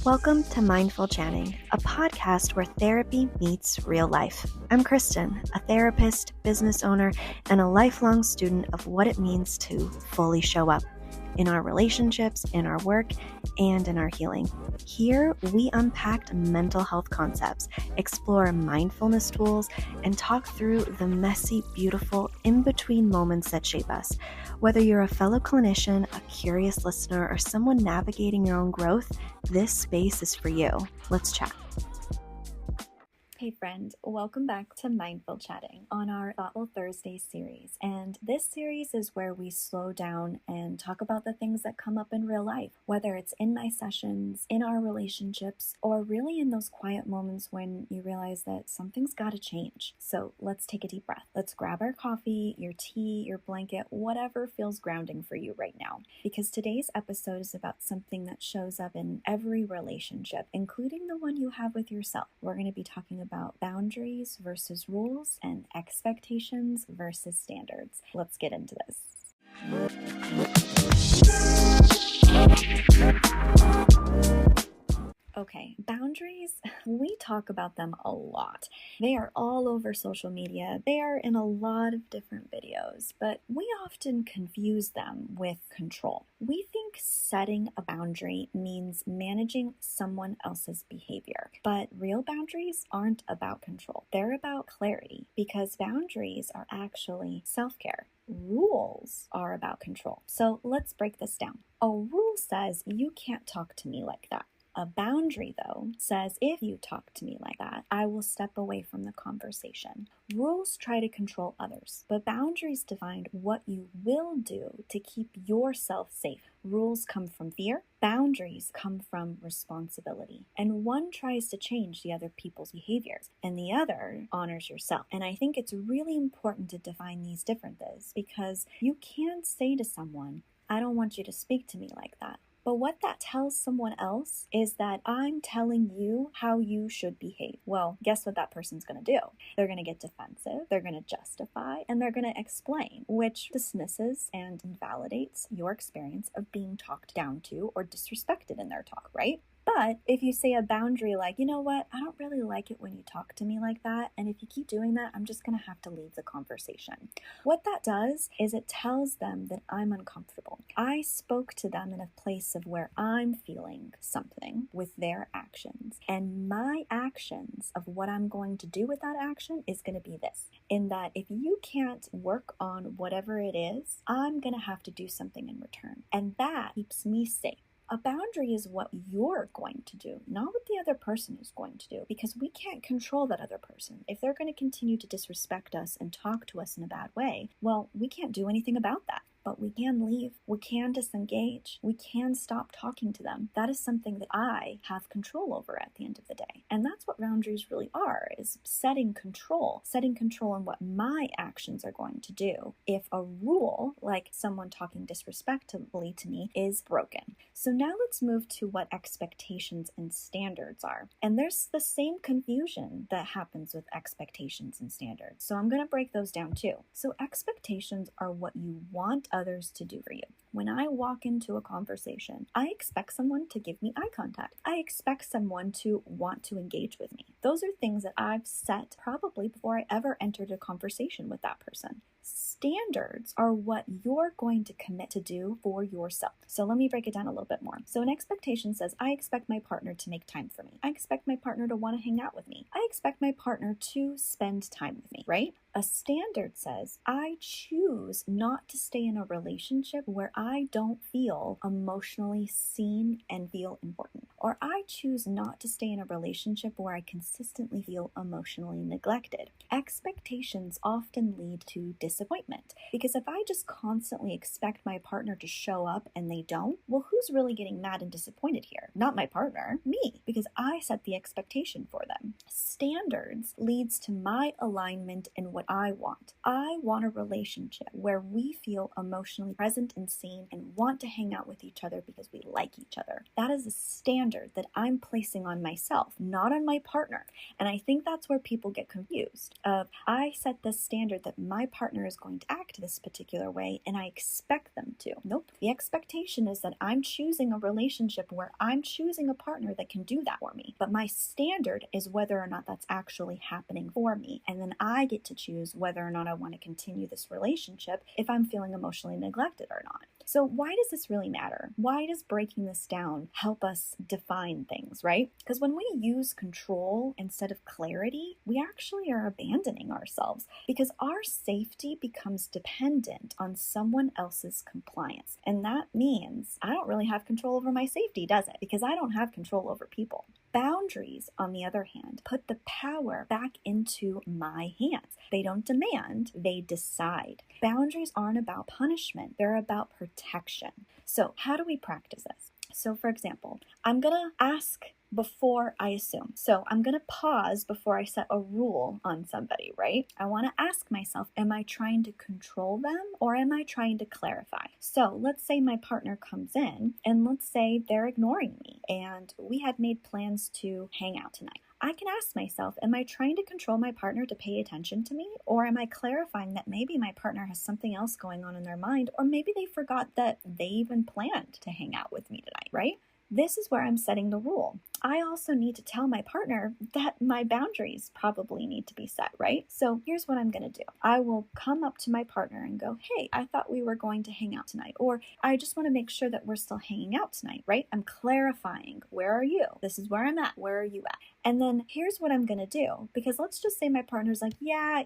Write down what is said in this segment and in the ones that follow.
Welcome to Mindful Chatting, a podcast where therapy meets real life. I'm Kristen, a therapist, business owner, and a lifelong student of what it means to fully show up in our relationships, in our work, and in our healing. Here, we unpack mental health concepts, explore mindfulness tools, and talk through the messy, beautiful, in-between moments that shape us. Whether you're a fellow clinician, a curious listener, or someone navigating your own growth, this space is for you. Let's chat. Hey friend, welcome back to Mindful Chatting on our Thoughtful Thursday series. And this series is where we slow down and talk about the things that come up in real life, whether it's in my sessions, in our relationships, or really in those quiet moments when you realize that something's got to change. So let's take a deep breath. Let's grab our coffee, your tea, your blanket, whatever feels grounding for you right now. Because today's episode is about something that shows up in every relationship, including the one you have with yourself. We're going to be talking about boundaries versus rules and expectations versus standards. Let's get into this. Okay, boundaries, we talk about them a lot. They are all over social media. They are in a lot of different videos, but we often confuse them with control. We think setting a boundary means managing someone else's behavior, but real boundaries aren't about control. They're about clarity because boundaries are actually self-care. Rules are about control. So let's break this down. A rule says you can't talk to me like that. A boundary, though, says if you talk to me like that, I will step away from the conversation. Rules try to control others, but boundaries define what you will do to keep yourself safe. Rules come from fear, boundaries come from responsibility, and one tries to change the other people's behaviors, and the other honors yourself. And I think it's really important to define these differences because you can say to someone, I don't want you to speak to me like that. But what that tells someone else is that I'm telling you how you should behave. Well, guess what that person's going to do? They're going to get defensive, they're going to justify, and they're going to explain, which dismisses and invalidates your experience of being talked down to or disrespected in their talk, right? But if you say a boundary like, you know what, I don't really like it when you talk to me like that, and if you keep doing that, I'm just going to have to leave the conversation. What that does is it tells them that I'm uncomfortable. I spoke to them in a place of where I'm feeling something with their actions, and my actions of what I'm going to do with that action is going to be this, in that if you can't work on whatever it is, I'm going to have to do something in return, and that keeps me safe. A boundary is what you're going to do, not what the other person is going to do, because we can't control that other person. If they're going to continue to disrespect us and talk to us in a bad way, well, we can't do anything about that. But we can leave, we can disengage, we can stop talking to them. That is something that I have control over at the end of the day. And that's what boundaries really are, is setting control on what my actions are going to do if a rule, like someone talking disrespectfully to me, is broken. So now let's move to what expectations and standards are. And there's the same confusion that happens with expectations and standards. So I'm going to break those down too. So expectations are what you want others to do for you. When I walk into a conversation, I expect someone to give me eye contact. I expect someone to want to engage with me. Those are things that I've set probably before I ever entered a conversation with that person. Standards are what you're going to commit to do for yourself. So let me break it down a little bit more. So an expectation says, I expect my partner to make time for me. I expect my partner to want to hang out with me. I expect my partner to spend time with me, right? A standard says, I choose not to stay in a relationship where I don't feel emotionally seen and feel important. Or I choose not to stay in a relationship where I consistently feel emotionally neglected. Expectations often lead to disappointment, because if I just constantly expect my partner to show up and they don't, well, who's really getting mad and disappointed here? Not my partner, me, because I set the expectation for them. Standards leads to my alignment in what I want. I want a relationship where we feel emotionally present and seen and want to hang out with each other because we like each other. That is a standard standard that I'm placing on myself, not on my partner. And I think that's where people get confused. I set this standard that my partner is going to act this particular way and I expect them to. Nope. The expectation is that I'm choosing a relationship where I'm choosing a partner that can do that for me. But my standard is whether or not that's actually happening for me. And then I get to choose whether or not I want to continue this relationship if I'm feeling emotionally neglected or not. So why does this really matter? Why does breaking this down help us define things, right? Because when we use control instead of clarity, we actually are abandoning ourselves because our safety becomes dependent on someone else's compliance. And that means I don't really have control over my safety, does it? Because I don't have control over people. Boundaries, on the other hand, put the power back into my hands. They don't demand, they decide. Boundaries aren't about punishment, they're about protection. So how do we practice this? So for example, I'm going to ask before I assume. So I'm going to pause before I set a rule on somebody, right? I want to ask myself, am I trying to control them or am I trying to clarify? So let's say my partner comes in and let's say they're ignoring me and we had made plans to hang out tonight. I can ask myself, am I trying to control my partner to pay attention to me? Or am I clarifying that maybe my partner has something else going on in their mind, or maybe they forgot that they even planned to hang out with me tonight, right? This is where I'm setting the rule. I also need to tell my partner that my boundaries probably need to be set, right? So here's what I'm going to do. I will come up to my partner and go, hey, I thought we were going to hang out tonight. Or I just want to make sure that we're still hanging out tonight, right? I'm clarifying, where are you? This is where I'm at. Where are you at? And then here's what I'm going to do. Because let's just say my partner's like, yeah,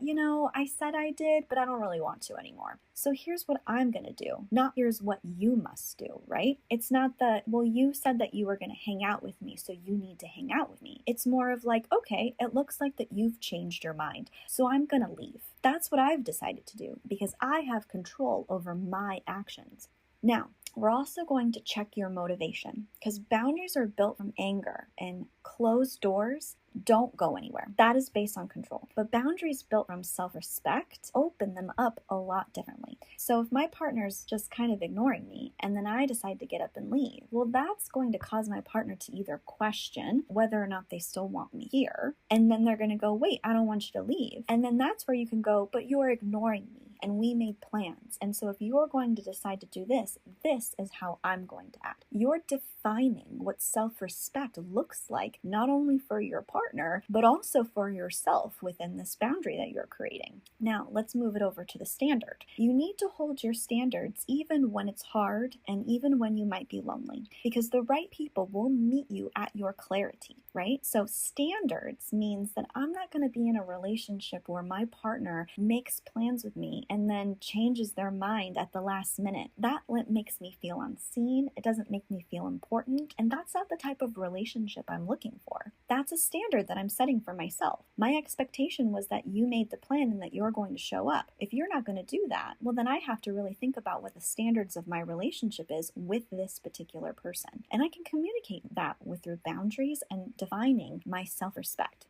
I said I did, but I don't really want to anymore. So here's what I'm going to do. Not here's what you must do, right? It's not that, well, you said that you were going to hang out with me, so you need to hang out with me. It's more of like, okay, it looks like that you've changed your mind, so I'm going to leave. That's what I've decided to do because I have control over my actions. Now, we're also going to check your motivation because boundaries are built from anger and closed doors don't go anywhere. That is based on control. But boundaries built from self-respect open them up a lot differently. So if my partner's just kind of ignoring me and then I decide to get up and leave, well, that's going to cause my partner to either question whether or not they still want me here. And then they're going to go, wait, I don't want you to leave. And then that's where you can go, but you're ignoring me. And we made plans. And so if you're going to decide to do this, this is how I'm going to act. You're defining what self-respect looks like, not only for your partner, but also for yourself within this boundary that you're creating. Now, let's move it over to the standard. You need to hold your standards even when it's hard and even when you might be lonely, because the right people will meet you at your clarity, right? So standards means that I'm not going to be in a relationship where my partner makes plans with me and then changes their mind at the last minute. That makes me feel unseen. It doesn't make me feel important. And that's not the type of relationship I'm looking for. That's a standard that I'm setting for myself. My expectation was that you made the plan and that you're going to show up. If you're not going to do that, well, then I have to really think about what the standards of my relationship is with this particular person. And I can communicate that through boundaries and defining my self-respect.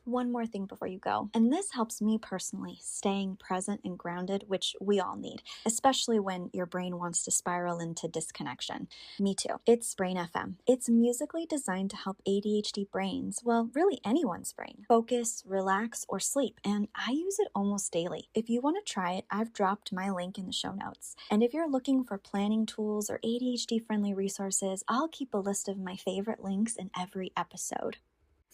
One more thing before you go, and this helps me personally staying present and grounded, which we all need, especially when your brain wants to spiral into disconnection. Me too. It's Brain FM. It's musically designed to help ADHD brains, well, really anyone's brain, focus, relax, or sleep, and I use it almost daily. If you want to try it, I've dropped my link in the show notes. And if you're looking for planning tools or ADHD-friendly resources, I'll keep a list of my favorite links in every episode.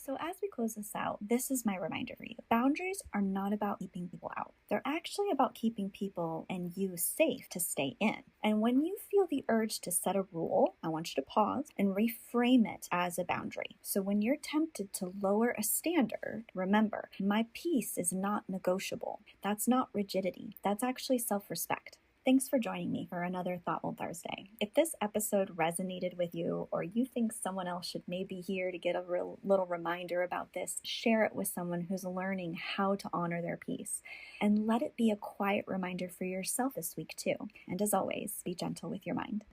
So as we close this out, this is my reminder for you. Boundaries are not about keeping people out. They're actually about keeping people and you safe to stay in. And when you feel the urge to set a rule, I want you to pause and reframe it as a boundary. So when you're tempted to lower a standard, remember, my peace is not negotiable. That's not rigidity. That's actually self-respect. Thanks for joining me for another Thoughtful Thursday. If this episode resonated with you or you think someone else should maybe hear to get a little reminder about this, share it with someone who's learning how to honor their peace. And let it be a quiet reminder for yourself this week too. And as always, be gentle with your mind.